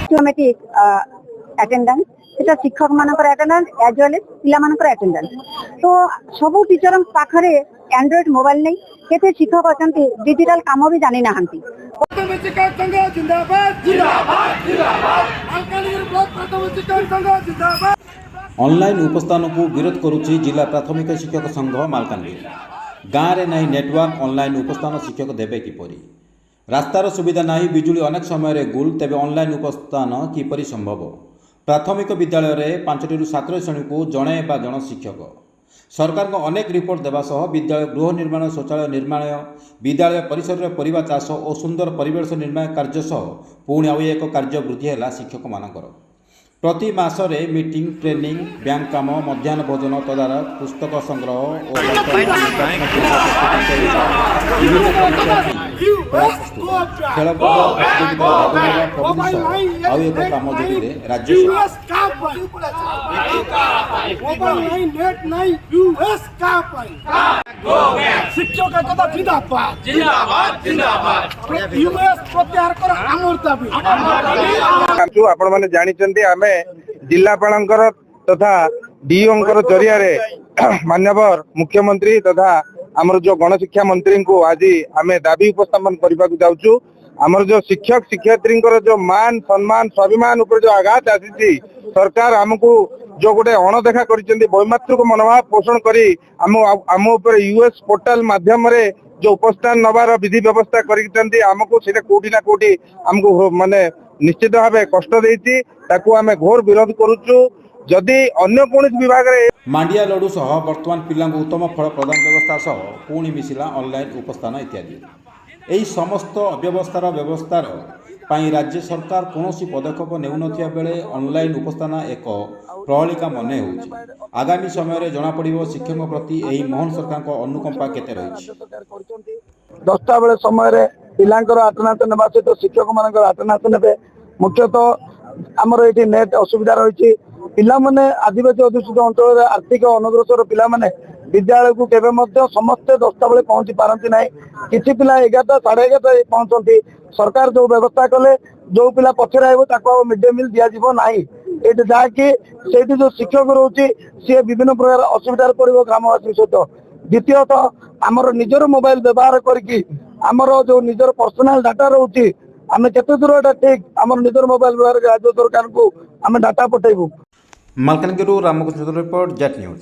Systematic attendance এটা শিক্ষক মানকৰ অ্যাটেন্ডেন্স এজ ওয়েল এজ পিলা মানকৰ অ্যাটেন্ডেন্স তো ସବୁ টিচरଙ୍କ পাখରେ एंड्रॉइड मोबाइल नहीं केते शिक्षक अछंती डिजिटल काम भी जानि नाहंती। प्रथम शिक्षक संघ जिंदाबाद जिंदाबाद जिंदाबाद मालकानगिरी ब्लॉक प्रथम शिक्षक संघ जिंदाबाद। ऑनलाइन उपस्थान को विरोध करुछि जिला प्राथमिक शिक्षक संघ मालकानगिरी। गाँव में नहीं नेटवर्क ऑनलाइन उपस्थान शिक्षक देवे किपरि रास्तार सुविधा नहीं बिजुली अनेक समय गुल तेबे ऑनलाइन उपस्थान किपरि संभव। प्राथमिक विद्यालय में 5 ରୁ 7 श्रेणी को जड़े बा जन शिक्षक सरकार को अनेक रिपोर्ट देवा सह विद्यालय गृह निर्माण शौचालय निर्माण विद्यालय परिसर में परिवा चाष और सुंदर परिवेश निर्माण कार्य सह पुणी आउ एक कार्य वृद्धि है शिक्षक मानकर प्रति मासरे मीटिंग ट्रेनिंग बैंक काम मध्याह्न भोजन तदारख पुस्तक संग्रह और खेलकूद आउ एक कम जोड़े राज्य शिक्षक जिंदाबाद जिंदाबाद जिंदाबाद यूएस प्रत्याहार कर आमर दाबी। आपण माने जानिचंती आमे जिल्लापालंकर तथा डीओंकर जरिया रे मान्यवर मुख्यमंत्री तथा आमर जो गणशिक्षा मंत्री को आज आमे दाबी उपस्थापन करबा जाउछु। आमर जो शिक्षक शिक्षयित्री जो मान सम्मान स्वाभिमान ऊपर जो आघात आसी सरकार हमको जो गोटे अणदेखा करिसेंती वैमात्रिक मनोभाव पोषण करी आम ऊपर यूएस पोर्टल माध्यम रे जो उपस्थान नवार विधि व्यवस्था करिसेंती हमको सेटा कोठी ना कोठी हमको माने निश्चित भाव कष्ट देती ताकू आमे घोर विरोध करूछु। जदि अन्य कौन विभाग रे मांडिया लडू सह वर्तमान पिला उत्तम फल प्रदान व्यवस्था सह पुणी मिशिला ऑनलाइन उपस्थान इत्यादि यही समस्त अव्यवस्थार व्यवस्थार पाई राज्य सरकार कौन पदक्षेप नेउनथिया बेले ऑनलाइन उपस्थान एक प्रहलिका मन हो। आगामी समय जना पड़िबो शिक्षक प्रति यही मोहन सरकार को अनुकंपा केते रही। 10टा बेले समय रे पिलांकर अटेंडेंस नेबा सहित शिक्षक मानकर अटेंडेंस नेबे। मुख्यतः आमर ये नेट असुविधा रही पिला माने आदिवासी अध्युषित अंचल आर्थिक अनग्रसर पिला माने विद्यालय को केबे मध्य समस्ते 10टा बेले पहुंची पारंती नाही। किछि पिला 11टा 11:30 पहुंचंती। सरकार जो व्यवस्था कले जो पिला पछरे आइबो ताको मिड डे मील दिया जिवो नाही। एट जाकि सेठी जो शिक्षक रहउची से विभिन्न प्रकार असुविधार पड़िबो ग्रामवासी सहित। द्वितीयतः आमर निजर मोबाइल व्यवहार करके आमर जो निजर पर्सनल डाटा रहउची आमे केते दूर एटा ठीक आमर निजर मोबाइल व्यवहार राज्य सरकार को आमे डाटा पठेबू। Malkangiri Ramakrishna report jet news.